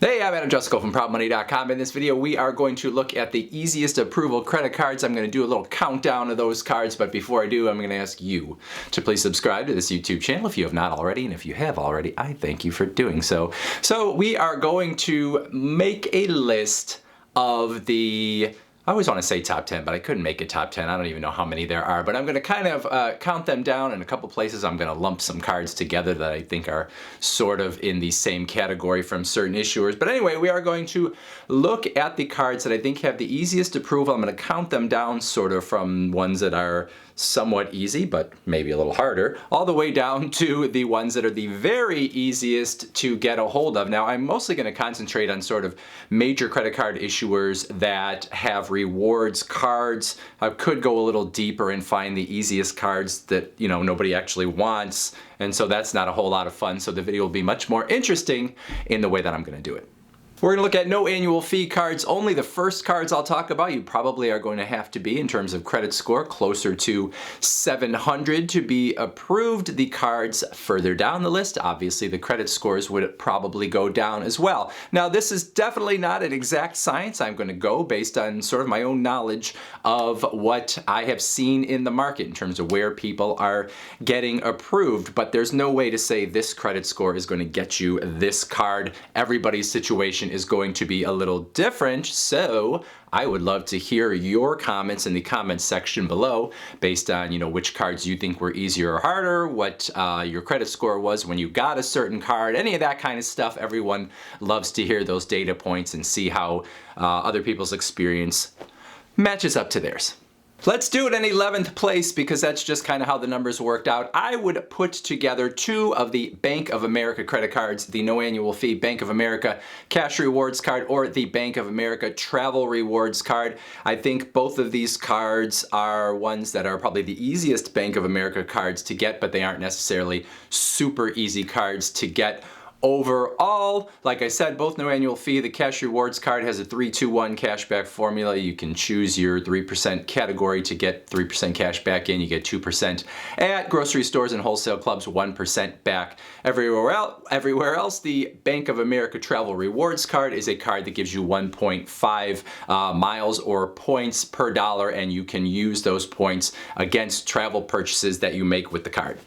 Hey, I'm Jusko from ProudMoney.com. In this video, we are going to look at the easiest approval credit cards. I'm going to do a little countdown of those cards, but before I do, I'm going to ask you to please subscribe to this YouTube channel if you have not already, and if you have already, I thank you for doing so. So we are going to make a list of I always want to say top 10, but I couldn't make it top 10. I don't even know how many there are, but I'm going to kind of count them down in a couple places. I'm going to lump some cards together that I think are sort of in the same category from certain issuers. But anyway, we are going to look at the cards that I think have the easiest approval. I'm going to count them down sort of from ones that are somewhat easy, but maybe a little harder, all the way down to the ones that are the very easiest to get a hold of. Now, I'm mostly going to concentrate on sort of major credit card issuers that have rewards cards. I could go a little deeper and find the easiest cards that, nobody actually wants, and so that's not a whole lot of fun. So the video will be much more interesting in the way that I'm going to do it. We're going to look at no annual fee cards. Only the first cards I'll talk about. You probably are going to have to be, in terms of credit score, closer to 700 to be approved. The cards further down the list, obviously the credit scores would probably go down as well. Now, this is definitely not an exact science. I'm going to go based on sort of my own knowledge of what I have seen in the market in terms of where people are getting approved. But there's no way to say this credit score is going to get you this card. Everybody's situation is going to be a little different, so I would love to hear your comments in the comments section below based on which cards you think were easier or harder, what your credit score was when you got a certain card, any of that kind of stuff. Everyone loves to hear those data points and see how other people's experience matches up to theirs. Let's do it in 11th place because that's just kind of how the numbers worked out. I would put together two of the Bank of America credit cards, the no annual fee Bank of America cash rewards card or the Bank of America travel rewards card. I think both of these cards are ones that are probably the easiest Bank of America cards to get, but they aren't necessarily super easy cards to get. Overall, like I said, both no annual fee. The cash rewards card has a 3-2-1 cashback formula. You can choose your 3% category to get 3% cash back in. You get 2% at grocery stores and wholesale clubs, 1% back everywhere else. The Bank of America travel rewards card is a card that gives you 1.5 miles or points per dollar, and you can use those points against travel purchases that you make with the card.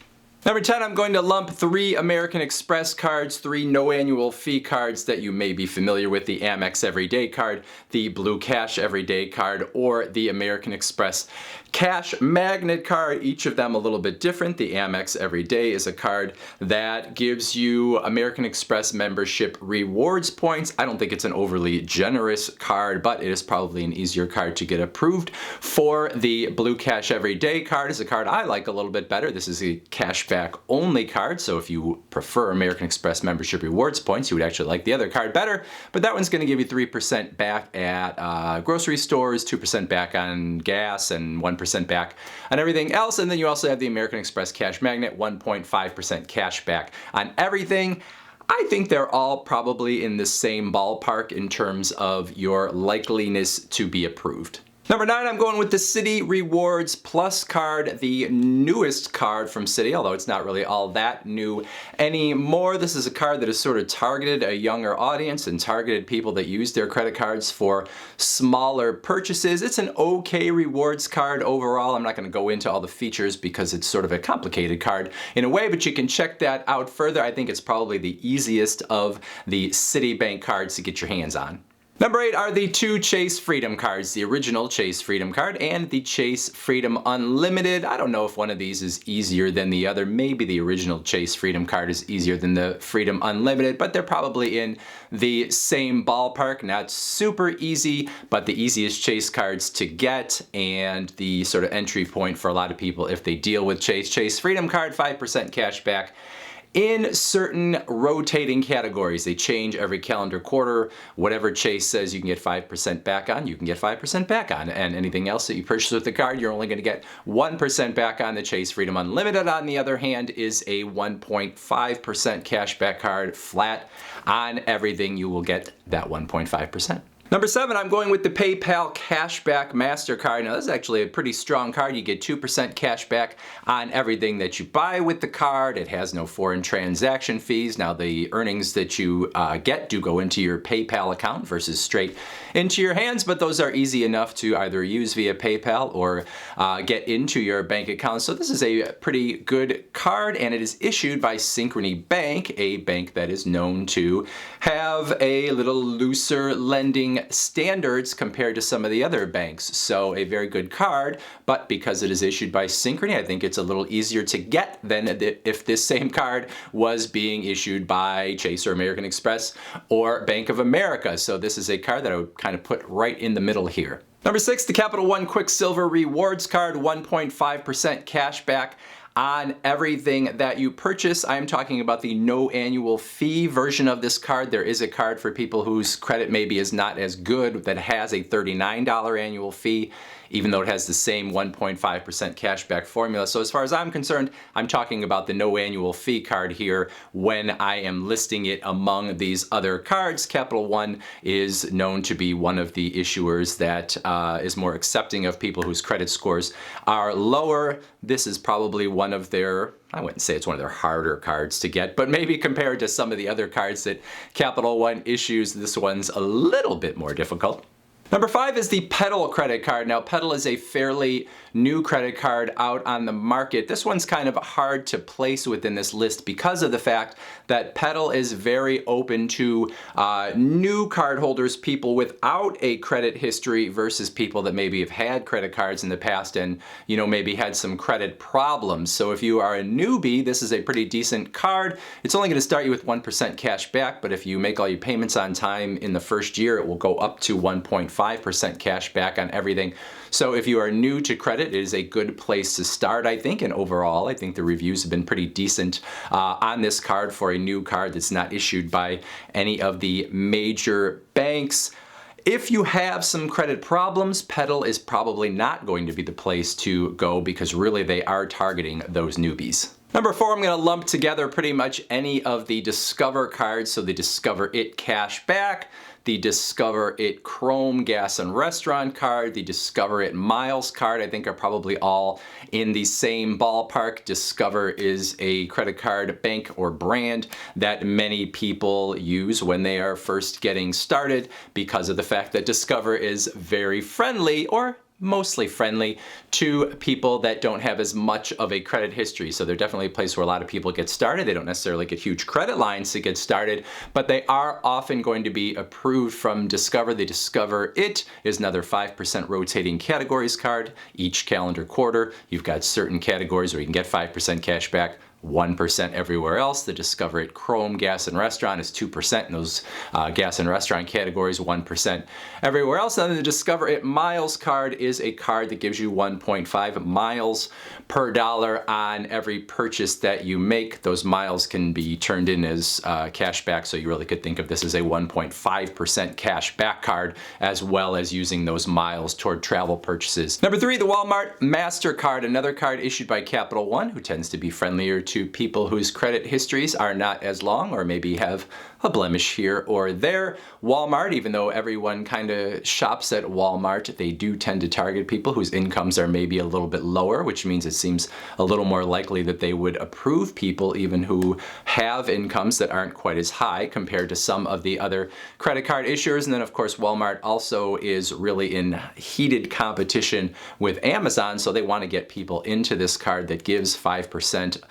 Number 10, I'm going to lump three American Express cards, three no annual fee cards that you may be familiar with: the Amex Everyday card, the Blue Cash Everyday card, or the American Express Cash Magnet card. Each of them a little bit different. The Amex Everyday is a card that gives you American Express membership rewards points. I don't think it's an overly generous card, but it is probably an easier card to get approved. For the Blue Cash Everyday card is a card I like a little bit better. This is a cashback only card, so if you prefer American Express membership rewards points, you would actually like the other card better, but that one's going to give you 3% back at grocery stores, 2% back on gas, and 1% back on everything else. And then you also have the American Express Cash Magnet, 1.5% cash back on everything. I think they're all probably in the same ballpark in terms of your likeliness to be approved. Number 9, I'm going with the Citi Rewards Plus card, the newest card from Citi, although it's not really all that new anymore. This is a card that has sort of targeted a younger audience and targeted people that use their credit cards for smaller purchases. It's an okay rewards card overall. I'm not going to go into all the features because it's sort of a complicated card in a way, but you can check that out further. I think it's probably the easiest of the Citibank cards to get your hands on. Number 8 are the two Chase Freedom cards, the original Chase Freedom card and the Chase Freedom Unlimited. I don't know if one of these is easier than the other. Maybe the original Chase Freedom card is easier than the Freedom Unlimited, but they're probably in the same ballpark. Not super easy, but the easiest Chase cards to get and the sort of entry point for a lot of people if they deal with Chase. Chase Freedom card, 5% cash back in certain rotating categories. They change every calendar quarter. Whatever Chase says you can get 5% back on, you can get 5% back on. And anything else that you purchase with the card, you're only going to get 1% back on. The Chase Freedom Unlimited, on the other hand, is a 1.5% cashback card. Flat on everything, you will get that 1.5%. Number 7, I'm going with the PayPal Cashback Mastercard. Now, this is actually a pretty strong card. You get 2% cash back on everything that you buy with the card. It has no foreign transaction fees. Now, the earnings that you get do go into your PayPal account versus straight into your hands, but those are easy enough to either use via PayPal or get into your bank account. So this is a pretty good card, and it is issued by Synchrony Bank, a bank that is known to have a little looser lending standards compared to some of the other banks. So a very good card, but because it is issued by Synchrony, I think it's a little easier to get than if this same card was being issued by Chase or American Express or Bank of America. So this is a card that I would kind of put right in the middle here. Number 6, the Capital One Quicksilver Rewards Card, 1.5% cash back on everything that you purchase. I'm talking about the no annual fee version of this card. There is a card for people whose credit maybe is not as good that has a $39 annual fee, even though it has the same 1.5% cashback formula. So as far as I'm concerned, I'm talking about the no annual fee card here when I am listing it among these other cards. Capital One is known to be one of the issuers that is more accepting of people whose credit scores are lower. This is probably one of their, I wouldn't say it's one of their harder cards to get, but maybe compared to some of the other cards that Capital One issues, this one's a little bit more difficult. Number 5 is the Peddler credit card. Now, Peddler is a fairly new credit card out on the market. This one's kind of hard to place within this list because of the fact that Peddler is very open to new cardholders, people without a credit history versus people that maybe have had credit cards in the past and, you know, maybe had some credit problems. So if you are a newbie, this is a pretty decent card. It's only going to start you with 1% cash back, but if you make all your payments on time in the first year, it will go up to 1.5% cash back on everything. So if you are new to credit, it is a good place to start, I think. And overall, I think the reviews have been pretty decent on this card for a new card that's not issued by any of the major banks. If you have some credit problems, Peddler is probably not going to be the place to go because really they are targeting those newbies. Number 4, I'm going to lump together pretty much any of the Discover cards. So the Discover It Cash Back, the Discover It Chrome Gas and Restaurant card, the Discover It Miles card, I think are probably all in the same ballpark. Discover is a credit card bank or brand that many people use when they are first getting started because of the fact that Discover is very friendly, or mostly friendly, to people that don't have as much of a credit history. So they're definitely a place where a lot of people get started. They don't necessarily get huge credit lines to get started, but they are often going to be approved from Discover. The Discover It is another 5% rotating categories card. Each calendar quarter, you've got certain categories where you can get 5% cash back, 1% everywhere else. The Discover It Chrome Gas and Restaurant is 2% in those gas and restaurant categories, 1% everywhere else. And then the Discover It Miles card is a card that gives you 1.5 miles per dollar on every purchase that you make. Those miles can be turned in as cash back, so you really could think of this as a 1.5% cash back card, as well as using those miles toward travel purchases. Number 3, the Walmart Mastercard, another card issued by Capital One, who tends to be friendlier to people whose credit histories are not as long or maybe have a blemish here or there. Walmart, even though everyone kind of shops at Walmart, they do tend to target people whose incomes are maybe a little bit lower, which means it seems a little more likely that they would approve people even who have incomes that aren't quite as high compared to some of the other credit card issuers. And then of course Walmart also is really in heated competition with Amazon, so they want to get people into this card that gives 5%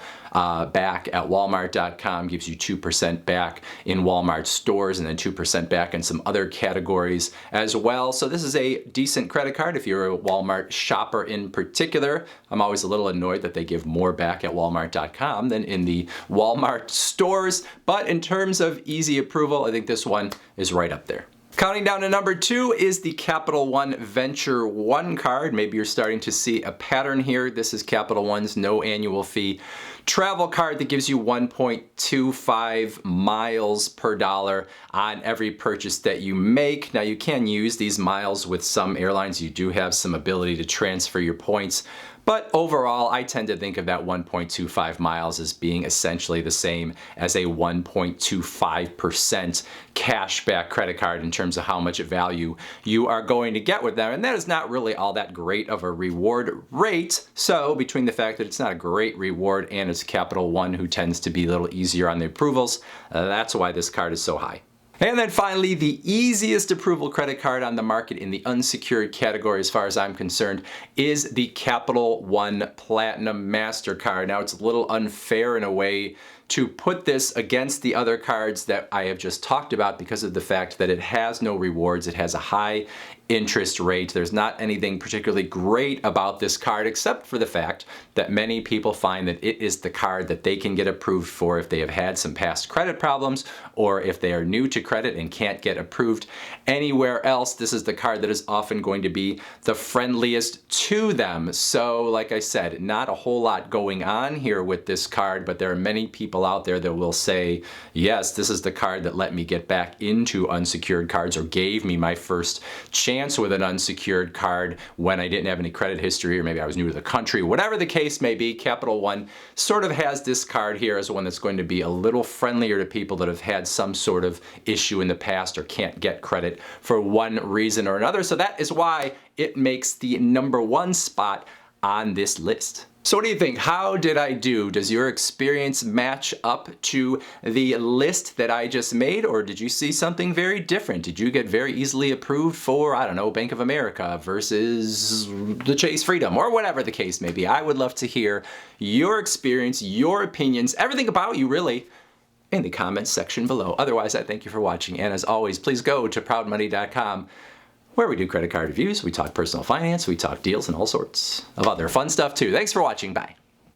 back at Walmart.com, gives you 2% back in Walmart stores, and then 2% back in some other categories as well. So this is a decent credit card if you're a Walmart shopper in particular. I'm always a little annoyed that they give more back at Walmart.com than in the Walmart stores, but in terms of easy approval, I think this one is right up there. Counting down to number 2 is the Capital One Venture One card. Maybe you're starting to see a pattern here. This is Capital One's no annual fee travel card that gives you 1.25 miles per dollar on every purchase that you make. Now you can use these miles with some airlines. You do have some ability to transfer your points, But overall, I tend to think of that 1.25 miles as being essentially the same as a 1.25% cashback credit card in terms of how much value you are going to get with them. And that is not really all that great of a reward rate. So between the fact that it's not a great reward and it's Capital One, who tends to be a little easier on the approvals, that's why this card is so high. And then finally, the easiest approval credit card on the market in the unsecured category, as far as I'm concerned, is the Capital One Platinum Mastercard. Now, it's a little unfair in a way to put this against the other cards that I have just talked about because of the fact that it has no rewards. It has a high interest rate. There's not anything particularly great about this card except for the fact that many people find that it is the card that they can get approved for if they have had some past credit problems or if they are new to credit and can't get approved anywhere else. This is the card that is often going to be the friendliest to them. So like I said, not a whole lot going on here with this card, but there are many people out there that will say, yes, this is the card that let me get back into unsecured cards or gave me my first chance with an unsecured card when I didn't have any credit history, or maybe I was new to the country. Whatever the case may be, Capital One sort of has this card here as one that's going to be a little friendlier to people that have had some sort of issue in the past or can't get credit for one reason or another. So that is why it makes the #1 spot on this list. So what do you think? How did I do? Does your experience match up to the list that I just made, or did you see something very different? Did you get very easily approved for, I don't know, Bank of America versus the Chase Freedom, or whatever the case may be? I would love to hear your experience, your opinions, everything about you really, in the comments section below. Otherwise, I thank you for watching, and as always, please go to proudmoney.com, where we do credit card reviews, we talk personal finance, we talk deals, and all sorts of other fun stuff too. Thanks for watching. Bye.